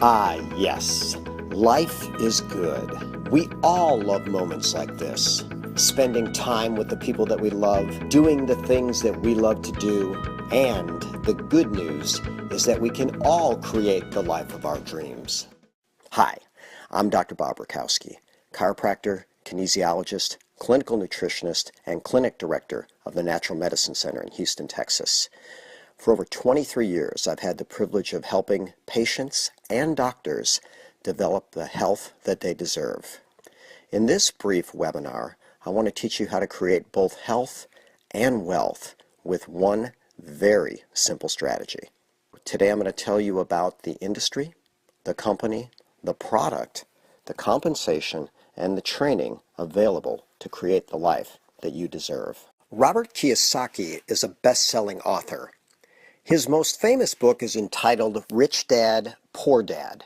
Ah, yes. Life is good. We all love moments like this. Spending time with the people that we love, doing the things that we love to do, and the good news is that we can all create the life of our dreams. Hi, I'm Dr. Bob Rakowski, chiropractor, kinesiologist, clinical nutritionist, and clinic director of the Natural Medicine Center in Houston, Texas. For over 23 years, I've had the privilege of helping patients and doctors develop the health that they deserve. In this brief webinar, I want to teach you how to create both health and wealth with one very simple strategy. Today I'm going to tell you about the industry, the company, the product, the compensation, and the training available to create the life that you deserve. Robert Kiyosaki is a best-selling author. His most famous book is entitled Rich Dad, Poor Dad.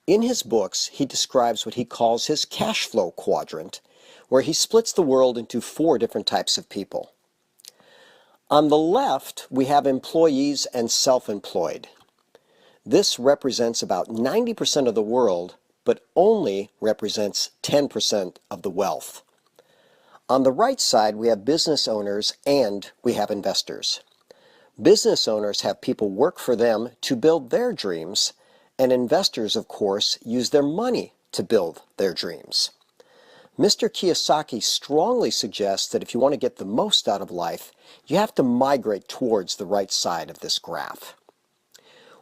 In his books, he describes what he calls his cash flow quadrant, where he splits the world into 4 different types of people. On the left, we have employees and self-employed. This represents about 90% of the world, but only represents 10% of the wealth. On the right side, we have business owners and we have investors. Business owners have people work for them to build their dreams, and investors, of course, use their money to build their dreams. Mr. Kiyosaki strongly suggests that if you want to get the most out of life, you have to migrate towards the right side of this graph.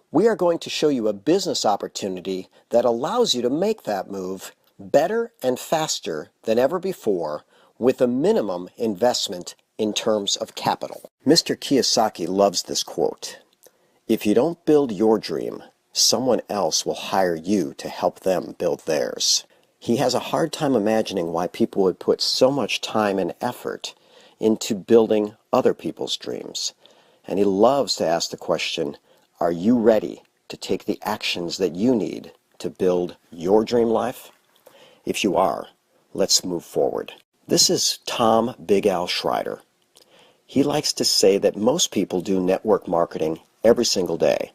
We are going to show you a business opportunity that allows you to make that move better and faster than ever before with a minimum investment in terms of capital. Mr. Kiyosaki loves this quote: "If you don't build your dream, someone else will hire you to help them build theirs." He has a hard time imagining why people would put so much time and effort into building other people's dreams. And he loves to ask the question, are you ready to take the actions that you need to build your dream life? If you are, let's move forward. This is Tom Big Al Schreider. He likes to say that most people do network marketing every single day.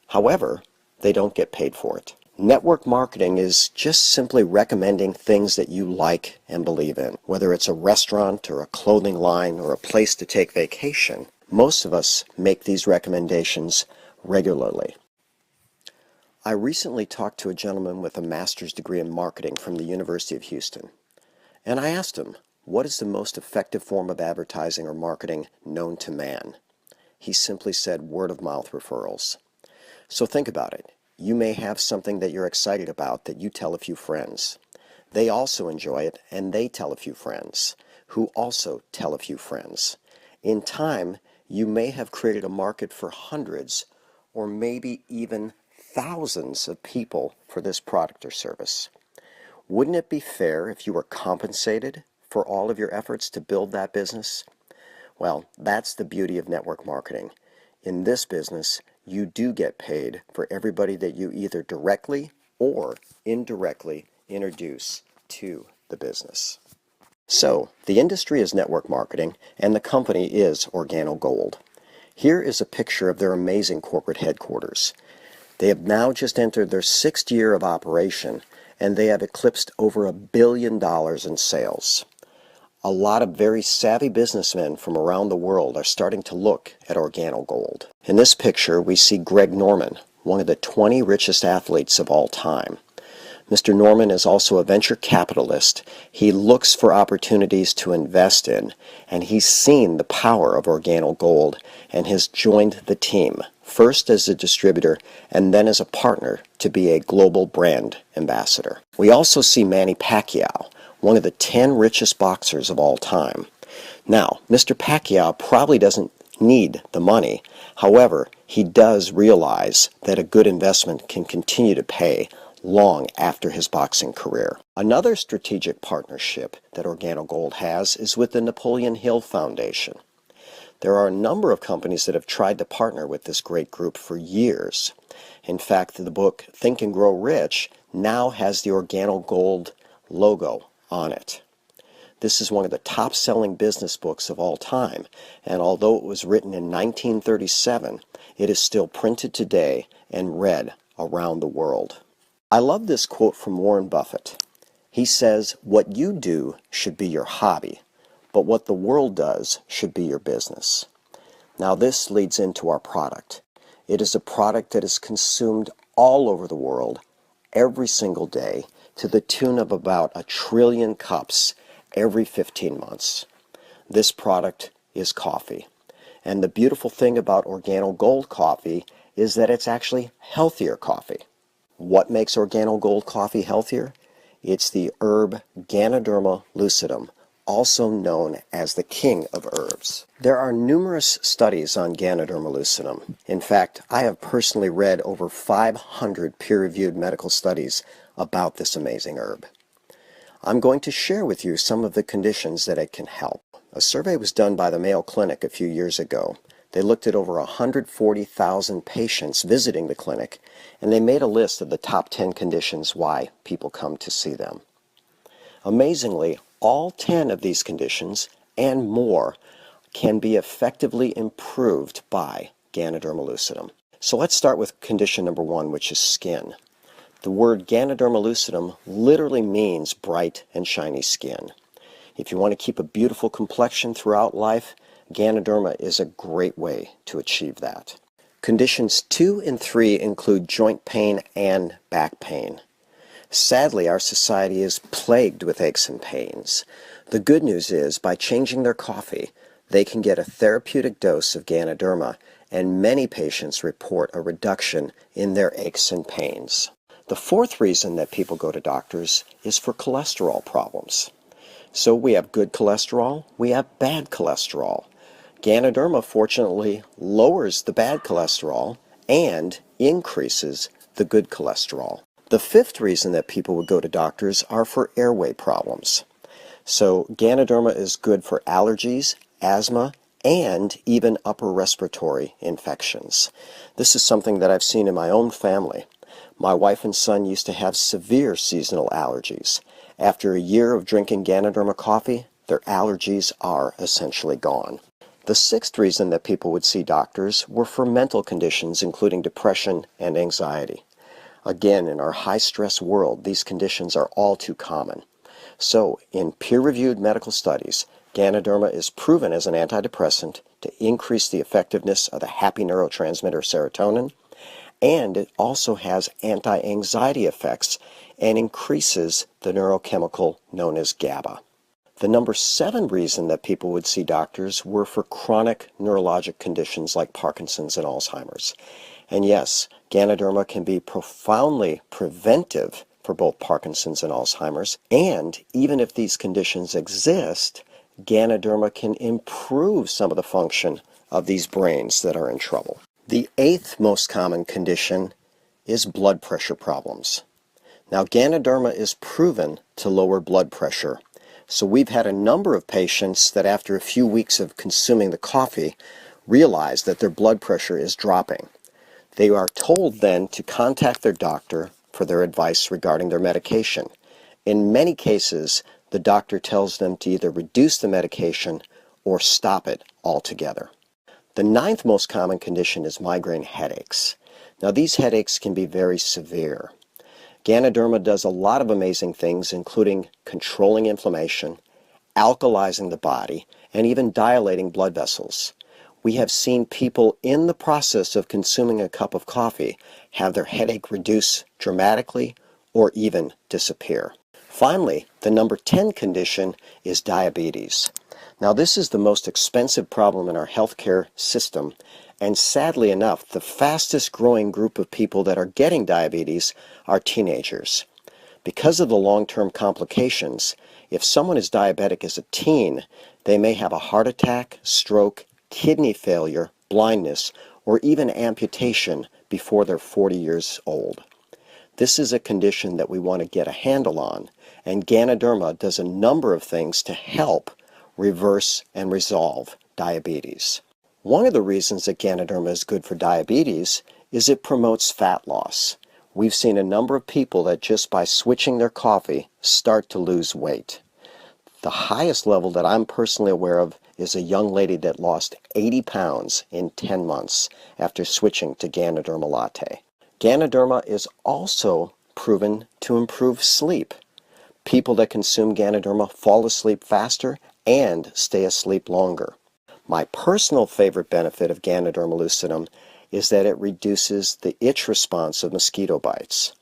However, they don't get paid for it. Network marketing is just simply recommending things that you like and believe in. Whether it's a restaurant or a clothing line or a place to take vacation, most of us make these recommendations regularly. I recently talked to a gentleman with a master's degree in marketing from the University of Houston, and I asked him, what is the most effective form of advertising or marketing known to man? He simply said word-of-mouth referrals. So think about it. You may have something that you're excited about that you tell a few friends. They also enjoy it, and they tell a few friends, who also tell a few friends. In time, you may have created a market for hundreds or maybe even thousands of people for this product or service. Wouldn't it be fair if you were compensated for all of your efforts to build that business? Well, that's the beauty of network marketing. In this business, you do get paid for everybody that you either directly or indirectly introduce to the business. So, the industry is network marketing, and the company is Organo Gold. Here is a picture of their amazing corporate headquarters. They have now just entered their 6th year of operation, and they have eclipsed over $1 billion in sales. A lot of very savvy businessmen from around the world are starting to look at Organo Gold. In this picture, we see Greg Norman, one of the 20 richest athletes of all time. Mr. Norman is also a venture capitalist. He looks for opportunities to invest in, and he's seen the power of Organo Gold and has joined the team, first as a distributor and then as a partner to be a global brand ambassador. We also see Manny Pacquiao, one of the 10 richest boxers of all time. Now, Mr. Pacquiao probably doesn't need the money. However, he does realize that a good investment can continue to pay long after his boxing career. Another strategic partnership that Organo Gold has is with the Napoleon Hill Foundation. There are a number of companies that have tried to partner with this great group for years. In fact, the book Think and Grow Rich now has the Organo Gold logo on it. This is one of the top-selling business books of all time, and although it was written in 1937, it is still printed today and read around the world. I love this quote from Warren Buffett. He says, "What you do should be your hobby, but what the world does should be your business." Now this leads into our product. It is a product that is consumed all over the world every single day to the tune of about 1 trillion cups every 15 months. This product is coffee. And the beautiful thing about Organo Gold coffee is that it's actually healthier coffee. What makes Organo Gold coffee healthier? It's the herb Ganoderma lucidum, also known as the king of herbs. There are numerous studies on Ganoderma lucidum. In fact, I have personally read over 500 peer-reviewed medical studies about this amazing herb. I'm going to share with you some of the conditions that it can help. A survey was done by the Mayo Clinic a few years ago. They looked at over 140,000 patients visiting the clinic, and they made a list of the top 10 conditions why people come to see them. Amazingly, all 10 of these conditions and more can be effectively improved by Ganoderma lucidum. So let's start with condition number 1, which is skin. The word Ganoderma lucidum literally means bright and shiny skin. If you want to keep a beautiful complexion throughout life, Ganoderma is a great way to achieve that. Conditions 2 and 3 include joint pain and back pain. Sadly, our society is plagued with aches and pains. The good news is, by changing their coffee, they can get a therapeutic dose of Ganoderma, and many patients report a reduction in their aches and pains. The fourth reason that people go to doctors is for cholesterol problems. So we have good cholesterol, we have bad cholesterol. Ganoderma fortunately lowers the bad cholesterol and increases the good cholesterol. The fifth reason that people would go to doctors are for airway problems. So Ganoderma is good for allergies, asthma, and even upper respiratory infections. This is something that I've seen in my own family. My wife and son used to have severe seasonal allergies. After a year of drinking Ganoderma coffee, their allergies are essentially gone. The sixth reason that people would see doctors were for mental conditions, including depression and anxiety. Again, in our high-stress world, these conditions are all too common. So, in peer-reviewed medical studies, Ganoderma is proven as an antidepressant to increase the effectiveness of the happy neurotransmitter serotonin, and it also has anti-anxiety effects and increases the neurochemical known as GABA. The number 7 reason that people would see doctors were for chronic neurologic conditions like Parkinson's and Alzheimer's. And yes, Ganoderma can be profoundly preventive for both Parkinson's and Alzheimer's, and even if these conditions exist, Ganoderma can improve some of the function of these brains that are in trouble. The 8th most common condition is blood pressure problems. Now, Ganoderma is proven to lower blood pressure. So we've had a number of patients that after a few weeks of consuming the coffee realize that their blood pressure is dropping. They are told then to contact their doctor for their advice regarding their medication. In many cases, the doctor tells them to either reduce the medication or stop it altogether. The 9th most common condition is migraine headaches. Now, these headaches can be very severe. Ganoderma does a lot of amazing things, including controlling inflammation, alkalizing the body, and even dilating blood vessels. We have seen people in the process of consuming a cup of coffee have their headache reduce dramatically or even disappear. Finally, the number 10 condition is diabetes. Now, this is the most expensive problem in our healthcare system, and sadly enough, the fastest growing group of people that are getting diabetes are teenagers. Because of the long-term complications, if someone is diabetic as a teen, they may have a heart attack, stroke, kidney failure, blindness, or even amputation before they're 40 years old. This is a condition that we want to get a handle on, and Ganoderma does a number of things to help reverse and resolve diabetes. One of the reasons that Ganoderma is good for diabetes is it promotes fat loss. We've seen a number of people that just by switching their coffee start to lose weight. The highest level that I'm personally aware of is a young lady that lost 80 pounds in 10 months after switching to Ganoderma latte. Ganoderma is also proven to improve sleep. People that consume Ganoderma fall asleep faster and stay asleep longer. My personal favorite benefit of Ganoderma lucidum is that it reduces the itch response of mosquito bites.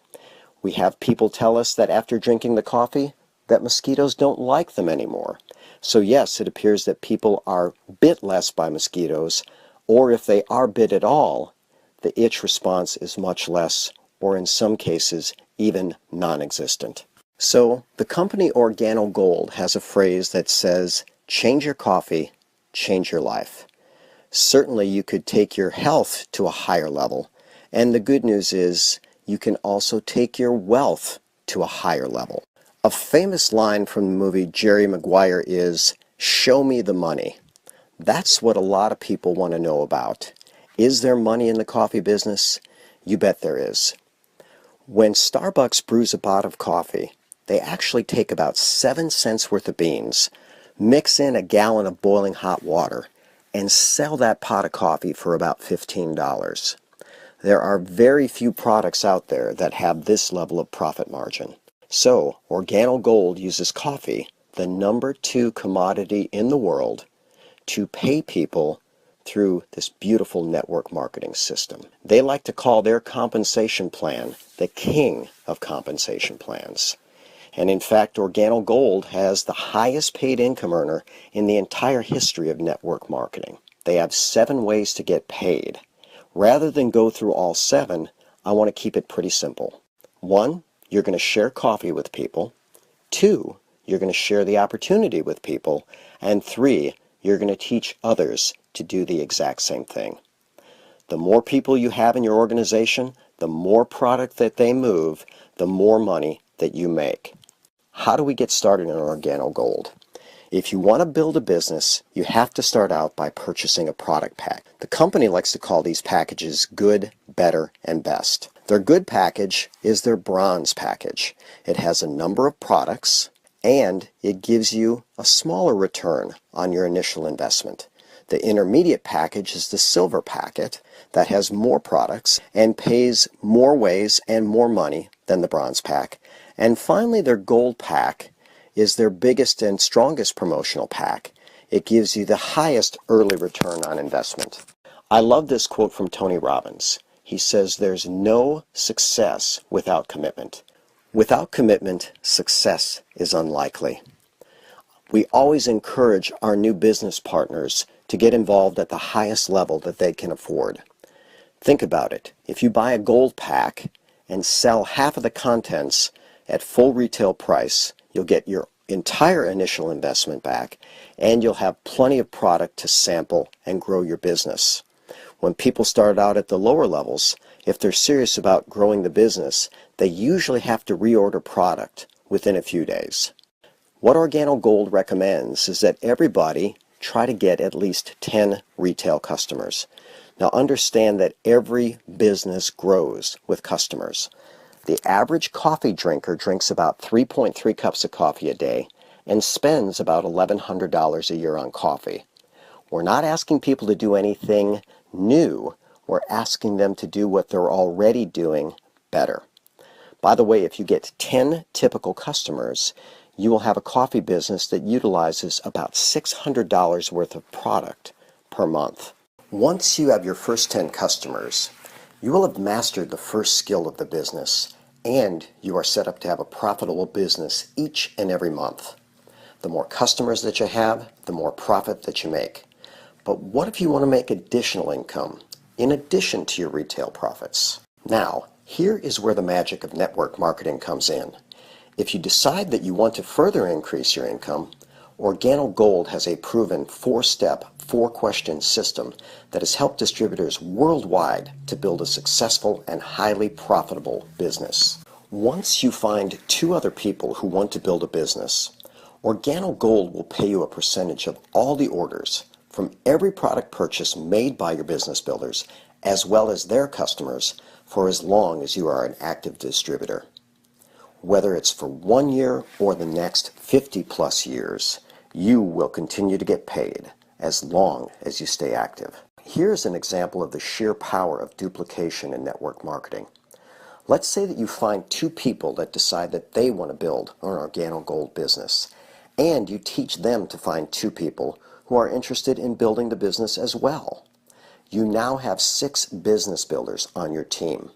We have people tell us that after drinking the coffee, that mosquitoes don't like them anymore. So yes, it appears that people are bit less by mosquitoes, or if they are bit at all, the itch response is much less, or in some cases, even non-existent. So the company Organo Gold has a phrase that says, change your coffee, change your life. Certainly you could take your health to a higher level, and the good news is you can also take your wealth to a higher level. A famous line from the movie Jerry Maguire is, show me the money. That's what a lot of people want to know about. Is there money in the coffee business? You bet there is. When Starbucks brews a pot of coffee, they actually take about 7 cents worth of beans, mix in a gallon of boiling hot water, and sell that pot of coffee for about $15. There are very few products out there that have this level of profit margin. So, Organo Gold uses coffee, the number 2 commodity in the world, to pay people through this beautiful network marketing system. They like to call their compensation plan the king of compensation plans. And in fact, Organo Gold has the highest paid income earner in the entire history of network marketing. They have 7 ways to get paid. Rather than go through all 7, I want to keep it pretty simple. 1, you're going to share coffee with people. 2, you're going to share the opportunity with people. And 3, you're going to teach others to do the exact same thing. The more people you have in your organization, the more product that they move, the more money that you make. How do we get started in Organo Gold? If you want to build a business, you have to start out by purchasing a product pack. The company likes to call these packages good, better, and best. Their good package is their bronze package. It has a number of products, and it gives you a smaller return on your initial investment. The intermediate package is the silver packet that has more products and pays more ways and more money than the bronze pack. And finally, their gold pack is their biggest and strongest promotional pack. It gives you the highest early return on investment. I love this quote from Tony Robbins. He says, there's no success without commitment. Without commitment, success is unlikely. We always encourage our new business partners to get involved at the highest level that they can afford. Think about it. If you buy a gold pack and sell half of the contents at full retail price, you'll get your entire initial investment back, and you'll have plenty of product to sample and grow your business. When people start out at the lower levels, if they're serious about growing the business, they usually have to reorder product within a few days. What Organo Gold recommends is that everybody try to get at least 10 retail customers. Now understand that every business grows with customers. The average coffee drinker drinks about 3.3 cups of coffee a day and spends about $1,100 a year on coffee. We're not asking people to do anything new. We're asking them to do what they're already doing better. By the way, if you get 10 typical customers, you will have a coffee business that utilizes about $600 worth of product per month. Once you have your first 10 customers, you will have mastered the first skill of the business, and you are set up to have a profitable business each and every month. The more customers that you have, the more profit that you make. But what if you want to make additional income in addition to your retail profits? Now, here is where the magic of network marketing comes in. If you decide that you want to further increase your income, Organo Gold has a proven 4-step, 4-question system that has helped distributors worldwide to build a successful and highly profitable business. Once you find 2 other people who want to build a business, Organo Gold will pay you a percentage of all the orders from every product purchase made by your business builders, as well as their customers, for as long as you are an active distributor. Whether it's for 1 year or the next 50 plus years, you will continue to get paid as long as you stay active. Here's an example of the sheer power of duplication in network marketing. Let's say that you find two people that decide that they want to build an Organo Gold business, and you teach them to find two people who are interested in building the business as well. You now have 6 business builders on your team.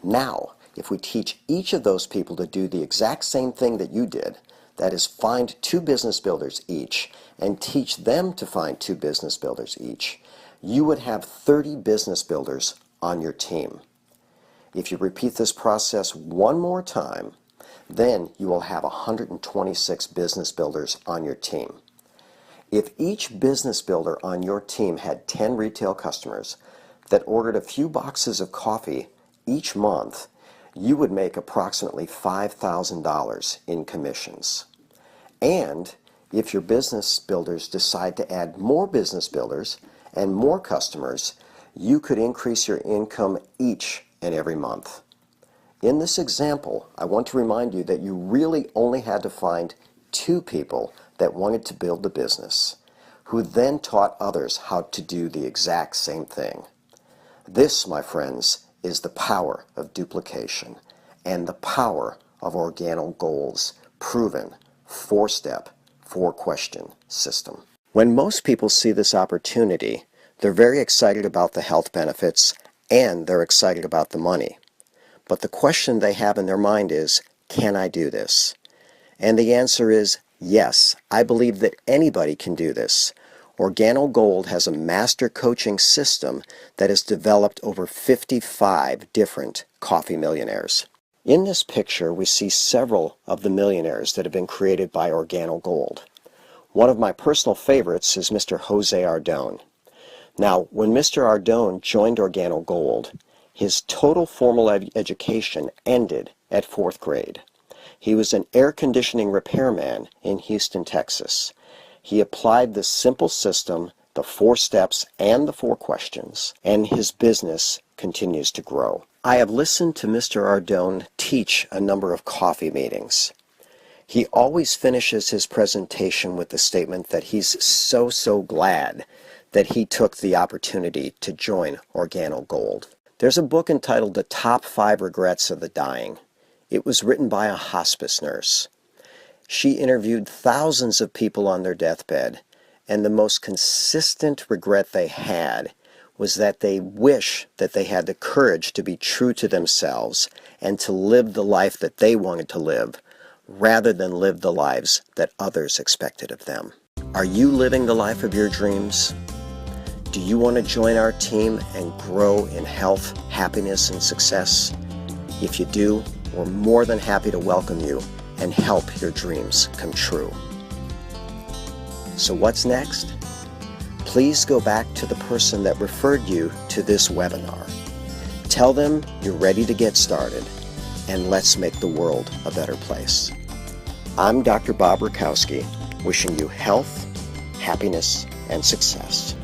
Now, if we teach each of those people to do the exact same thing that you did, that is, find 2 business builders each, and teach them to find 2 business builders each, you would have 30 business builders on your team. If you repeat this process one more time, then you will have 126 business builders on your team. If each business builder on your team had 10 retail customers that ordered a few boxes of coffee each month, you would make approximately $5,000 in commissions. And if your business builders decide to add more business builders and more customers, you could increase your income each and every month. In this example, I want to remind you that you really only had to find 2 people that wanted to build the business, who then taught others how to do the exact same thing. This, my friends, is the power of duplication and the power of Organo Gold's proven 4-step, 4-question system. When most people see this opportunity, they're very excited about the health benefits and they're excited about the money. But the question they have in their mind is, can I do this? And the answer is yes, I believe that anybody can do this. Organo Gold has a master coaching system that has developed over 55 different coffee millionaires. In this picture, we see several of the millionaires that have been created by Organo Gold. One of my personal favorites is Mr. Jose Ardone. Now, when Mr. Ardone joined Organo Gold, his total formal education ended at 4th grade. He was an air conditioning repairman in Houston, Texas. He applied this simple system, the 4 steps and the 4 questions, and his business continues to grow. I have listened to Mr. Ardone teach a number of coffee meetings. He always finishes his presentation with the statement that he's so glad that he took the opportunity to join Organo Gold. There's a book entitled The Top 5 Regrets of the Dying. It was written by a hospice nurse. She interviewed thousands of people on their deathbed, and the most consistent regret they had was that they wish that they had the courage to be true to themselves and to live the life that they wanted to live, rather than live the lives that others expected of them. Are you living the life of your dreams? Do you want to join our team and grow in health, happiness, and success? If you do, we're more than happy to welcome you and help your dreams come true. So what's next? Please go back to the person that referred you to this webinar. Tell them you're ready to get started, and let's make the world a better place. I'm Dr. Bob Rakowski, wishing you health, happiness, and success.